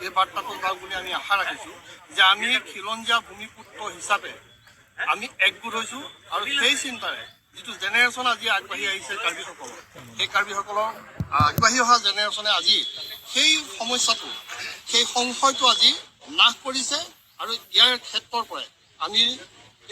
এই বাৰ্তাটো যাওক বুলি আমি আশা ৰাখিছোঁ যে আমি খিলঞ্জীয়া ভূমিপুত্ৰ হিচাপে আমি একগোট হৈছোঁ আৰু সেই চিন্তাৰে যিটো জেনেৰেশ্যন আজি আগবাঢ়ি আহিছে কাৰ্বিসকলৰ, সেই কাৰ্বিসকলৰ আগবাঢ়ি অহা জেনেৰেশ্যনে আজি সেই সমস্যাটো, সেই সংশয়টো আজি নাশ কৰিছে। আৰু ইয়াৰ ক্ষেত্ৰৰ পৰাই আমি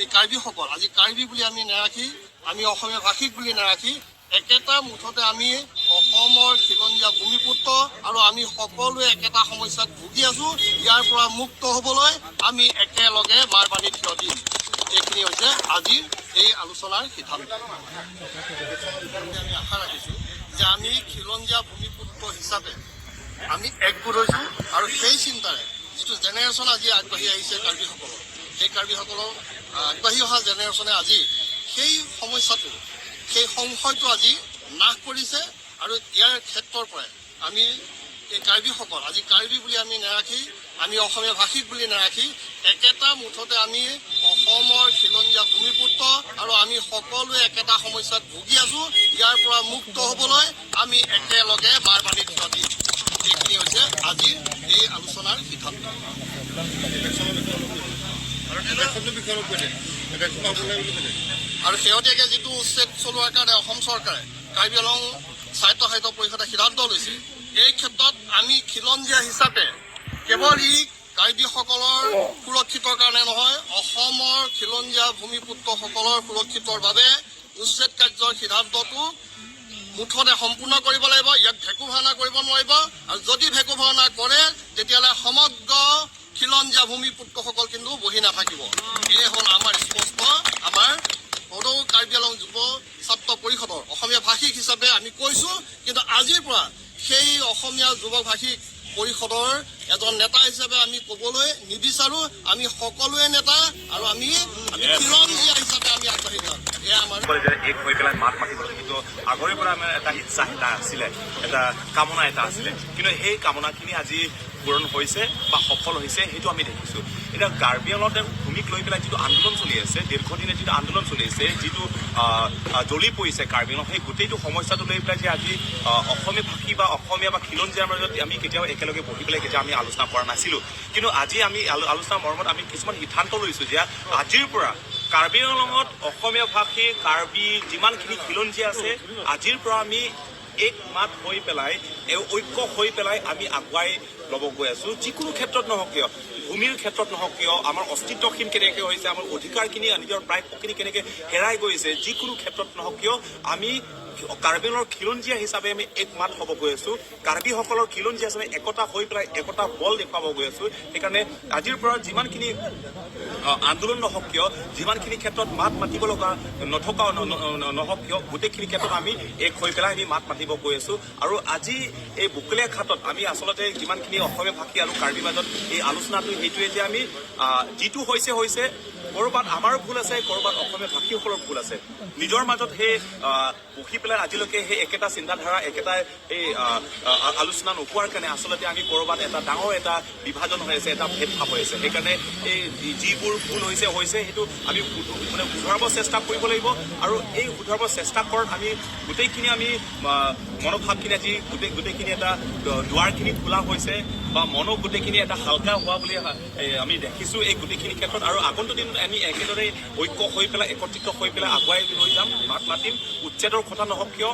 এই কাৰ্বিসকল আজি কাৰ্বি বুলি আমি নাৰাখি, আমি অসমীয়া ভাষিক বুলি নাৰাখি, একেটা মুঠতে আমি অসমৰ খিলঞ্জীয়া ভূমিপুত্ৰ আৰু আমি সকলোৱে একেটা সমস্যাত ভুগি আছোঁ। ইয়াৰ পৰা মুক্ত হ'বলৈ আমি একেলগে মাৰ পানীত থিয় দিম। এইখিনি হৈছে আজিৰ এই আলোচনাৰ সিদ্ধান্ত। আমি আশা ৰাখিছোঁ যে আমি খিলঞ্জীয়া ভূমিপুত্ৰ হিচাপে আমি একগোট হৈছোঁ আৰু সেই চিন্তাৰে যিটো জেনেৰেশ্যন আজি আগবাঢ়ি আহিছে কাৰ্বিসকলৰ, সেই কাৰ্বিসকলৰ আগবাঢ়ি অহা জেনেৰেশ্যনে আজি সেই সমস্যাটো, সেই সংশয়টো আজি নাশ কৰিছে। আৰু ইয়াৰ ক্ষেত্ৰৰ পৰাই আমি এই কাৰ্বিসকল আজি কাৰ্বি বুলি আমি নাৰাখি, আমি অসমীয়া ভাষিক বুলি নাৰাখি, একেটা মুঠতে আমি অসমৰ খিলঞ্জীয়া ভূমিপুত্ৰ আৰু আমি সকলোৱে একেটা সমস্যাত ভুগি আছোঁ। ইয়াৰ পৰা মুক্ত হ'বলৈ আমি একেলগে মাৰ পানীত থিয় দিম। এইখিনি হৈছে আজিৰ এই আলোচনাৰ সিদ্ধান্ত। আৰু শেহতীয়াকৈ যিটো উচ্ছেদ চলোৱাৰ কাৰণে অসম চৰকাৰে কাৰ্বি আংলং স্বায়ত্তশাসিত পৰিষদে সিদ্ধান্ত লৈছে, এই ক্ষেত্ৰত আমি খিলঞ্জীয়া হিচাপে কেৱল ই কাৰ্বিসকলৰ সুৰক্ষিতৰ কাৰণে নহয়, অসমৰ খিলঞ্জীয়া ভূমিপুত্ৰসকলৰ সুৰক্ষিতৰ বাবে উচ্ছেদ কাৰ্যৰ সিদ্ধান্তটো মুঠতে সম্পূৰ্ণ কৰিব লাগিব। ইয়াক ভেকু ভাওনা কৰিব নোৱাৰিব। আৰু যদি ভেকু ভাওনা কৰে তেতিয়াহ'লে সমগ্ৰ খিলঞ্জীয়া ভূমিপুত্ৰসকল কিন্তু বহি নাথাকিব। এয়ে হ'ল আমাৰ স্পষ্ট, আমাৰ সদৌ কাৰ্বি আংলং যুৱ ছাত্ৰ পৰিষদৰ অসমীয়া ভাষিক হিচাপে আমি কৈছোঁ। কিন্তু আজিৰ পৰা সেই অসমীয়া যুৱ ভাষিক পৰিষদৰ এজন নেতা হিচাপে আমি ক'বলৈ নিবিচাৰোঁ। আমি সকলোৱে নেতা আৰু আমি খিলঞ্জীয়া হিচাপে আমি আগবাঢ়ি যাম। এয়া আমাৰ এক হৈ পেলাই মাত মাতিব কিন্তু আগৰে পৰা আমাৰ এটা ইচ্ছা এটা আছিলে, এটা কামনা এটা আছিলে। কিন্তু সেই কামনাখিনি আজি পূৰণ হৈছে বা সফল হৈছে সেইটো আমি দেখিছোঁ। এতিয়া কাৰ্বি আংলঙত ভূমিক লৈ পেলাই যিটো আন্দোলন চলি আছে, দীৰ্ঘদিনে যিটো আন্দোলন চলি আছে, যিটো জ্বলি পৰিছে কাৰ্বি আংলং, সেই গোটেইটো সমস্যাটো লৈ পেলাই যে আজি অসমীয়া ভাষী বা অসমীয়া বা খিলঞ্জীয়াৰ মাজত আমি কেতিয়াও একেলগে বহি পেলাই কেতিয়াও আমি আলোচনা কৰা নাছিলোঁ। কিন্তু আজি আমি আলোচনাৰ মৰ্মত আমি কিছুমান সিদ্ধান্ত লৈছোঁ যে আজিৰ পৰা কাৰ্বি আংলঙত অসমীয়া ভাষী কাৰ্বি যিমানখিনি খিলঞ্জীয়া আছে, আজিৰ পৰা আমি এক মাত হৈ পেলাই, ঐক্য হৈ পেলাই আমি আগুৱাই ল'ব গৈ আছোঁ। যিকোনো ক্ষেত্ৰত নহওক কিয়, ভূমিৰ ক্ষেত্ৰত নহওক কিয়, আমাৰ অস্তিত্বহীন কেনেকৈ হৈছে, আমাৰ অধিকাৰখিনি নিজৰ প্ৰাপ্যখিনি কেনেকৈ হেৰাই গৈছে, যিকোনো ক্ষেত্ৰত নহওক কিয় আমি কাৰ্বি আংলঙৰ খিলঞ্জীয়া হিচাপে আমি এক মাত হ'ব গৈ আছোঁ। কাৰ্বিসকলৰ খিলঞ্জীয়া হিচাপে একতা হৈ পেলাই একতা বল দেখুৱাব গৈ আছোঁ। সেইকাৰণে আজিৰ পৰা যিমানখিনি আন্দোলন নহওক কিয়, যিমানখিনি ক্ষেত্ৰত মাত মাতিব লগা নথকা নহওক কিয়, গোটেইখিনি ক্ষেত্ৰত আমি এক হৈ পেলাই আমি মাত মাতিব গৈ আছোঁ। আৰু আজি এই বকলীয়া ঘাটত আমি আচলতে যিমানখিনি অসমীয়া ভাষী আৰু কাৰ্বিৰ মাজত এই আলোচনাটো সেইটোৱে যে আমি যিটো হৈছে ক'ৰবাত আমাৰো ভুল আছে, ক'ৰবাত অসমীয়া ভাষীসকলৰ ভুল আছে। নিজৰ মাজত সেই বহি পেলাই আজিলৈকে সেই একেটা চিন্তাধাৰা, একেটা এই আলোচনা নোহোৱাৰ কাৰণে আচলতে আমি ক'ৰবাত এটা ডাঙৰ এটা বিভাজন হৈ আছে, এটা ভেদভাৱ হৈ আছে। সেইকাৰণে এই যিবোৰ ভুল হৈছে সেইটো আমি মানে শুধৰাব চেষ্টা কৰিব লাগিব। আৰু এই শুধৰাব চেষ্টা কৰাত আমি গোটেইখিনি আমি মনোভাৱখিনি আজি গোটেইখিনি এটা দুৱাৰখিনি খোলা হৈছে বা মনো গোটেইখিনি এটা হালকা হোৱা বুলি আমি দেখিছোঁ এই গোটেইখিনি ক্ষেত্ৰত। আৰু আগন্তুক দিনত আমি একেদৰে ঐক্য হৈ পেলাই, একত্ৰিত হৈ পেলাই আগুৱাই লৈ যাম, মাত মাতিম। উচ্ছেদৰ কথা নহওক কিয়,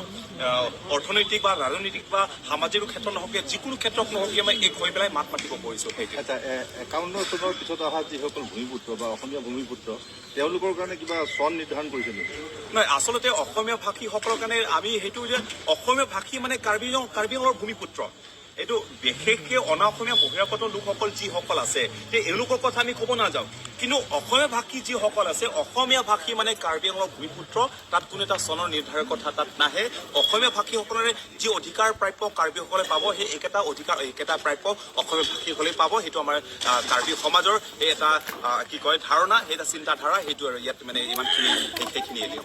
অৰ্থনৈতিক বা ৰাজনৈতিক বা সামাজিক ক্ষেত্ৰত নহওক কিয়, যিকোনো ক্ষেত্ৰত নহওক কিয়, আমি এক হৈ পেলাই মাত মাতিব পাৰিছোঁ। সেইটো 51 চনৰ পিছত অহা যিসকল ভূমিপুত্ৰ বা অসমীয়া ভূমিপুত্ৰ, তেওঁলোকৰ কাৰণে কিবা চন নিৰ্ধাৰণ কৰিছে নেকি? নাই, আচলতে অসমীয়া ভাষীসকলৰ কাৰণে আমি সেইটো যে অসমীয়া ভাষী মানে কাৰ্বি আংলঙৰ ভূমিপুত্ৰ, এইটো বিশেষকৈ অনা অসমীয়া বহিৰাগত লোকসকল যিসকল আছে, এওঁলোকৰ কথা আমি ক'ব নাযাওঁ। কিন্তু অসমীয়া ভাষী যিসকল আছে, অসমীয়া ভাষী মানে কাৰ্বি আংলঙৰ ভূমিপুত্ৰ, তাত কোনো এটা চনৰ নিৰ্ধাৰণ কথা তাত নাহে। অসমীয়া ভাষীসকলৰে যি অধিকাৰ প্ৰাপ্য কাৰ্বিসকলে পাব, সেই একেটা অধিকাৰ একেটা প্ৰাপ্য অসমীয়া ভাষীসকলে পাব। সেইটো আমাৰ কাৰ্বি সমাজৰ এই এটা ধাৰণা, সেই এটা চিন্তাধাৰা, সেইটো আৰু ইয়াত মানে ইমানখিনি সেইখিনিয়ে দিওঁ।